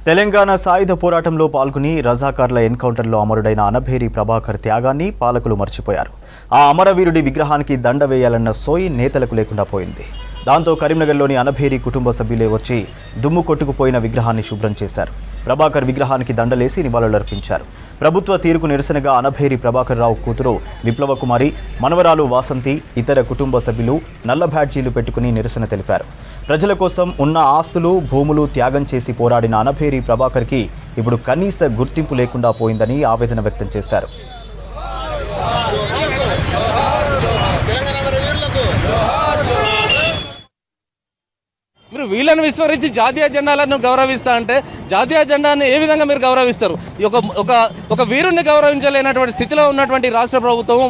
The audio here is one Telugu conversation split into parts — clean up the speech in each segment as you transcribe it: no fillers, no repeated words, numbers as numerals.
తెలంగాణ సాయుధ పోరాటంలో పాల్గొని రజాకార్ల ఎన్కౌంటర్లో అమరుడైన అనభేరి ప్రభాకర్ త్యాగాన్ని పాలకులు మర్చిపోయారు. ఆ అమరవీరుడి విగ్రహానికి దండ వేయాలన్న సోయి నేతలకు లేకుండా పోయింది. దాంతో కరీంనగర్లోని అనభేరి కుటుంబ సభ్యులే వచ్చి దుమ్ము కొట్టుకుపోయిన విగ్రహాన్ని శుభ్రం చేశారు. ప్రభాకర్ విగ్రహానికి దండలేసి నివాళులర్పించారు. ప్రభుత్వ తీరుకు నిరసనగా అనభేరి ప్రభాకర్ రావు కూతురు విప్లవ కుమారి, మనవరాలు వాసంతి, ఇతర కుటుంబ సభ్యులు నల్ల బ్యాడ్జీలు పెట్టుకుని నిరసన తెలిపారు. ప్రజల కోసం ఉన్న ఆస్తులు, భూములు త్యాగం చేసి పోరాడిన అనభేరి ప్రభాకర్కి ఇప్పుడు కనీస గుర్తింపు లేకుండా పోయిందని ఆవేదన వ్యక్తం చేశారు. మీరు వీళ్ళని విస్మరించి జాతీయ జెండాలను గౌరవిస్తా అంటే జాతీయ జెండాను ఏ విధంగా మీరు గౌరవిస్తారు? ఒక వీరుణ్ణి గౌరవించలేనటువంటి స్థితిలో ఉన్నటువంటి రాష్ట్ర ప్రభుత్వం,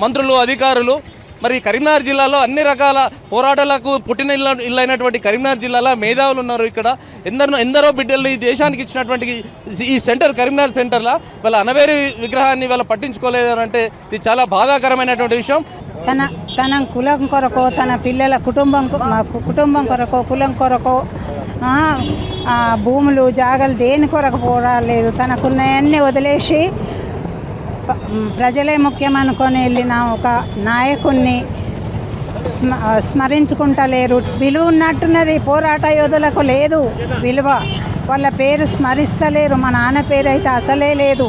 మంత్రులు, అధికారులు. మరి కరీంనగర్ జిల్లాలో అన్ని రకాల పోరాటాలకు పుట్టిన ఇల్లైనటువంటి కరీంనగర్ జిల్లాలో మేధావులు ఉన్నారు. ఇక్కడ ఎందరో బిడ్డలు ఈ దేశానికి ఇచ్చినటువంటి ఈ సెంటర్, కరీంనగర్ సెంటర్లో వాళ్ళ అనవేరి విగ్రహాన్ని వాళ్ళ పట్టించుకోలేదంటే ఇది చాలా బాధాకరమైనటువంటి విషయం. తన కులం కొరకు, తన పిల్లల కుటుంబం కొరకు, కులం కొరకు, భూములు, జాగలు దేని కొరకు పోరాడలేదు. తనకున్నాయన్నీ వదిలేసి ప్రజలే ముఖ్యం అనుకొని వెళ్ళిన ఒక నాయకుడిని స్మరించుకుంటలేరు. విలువ ఉన్నట్టున్నది పోరాట యోధులకు లేదు విలువ. వాళ్ళ పేరు స్మరిస్తలేరు. మా నాన్న పేరు అయితే అసలే లేదు.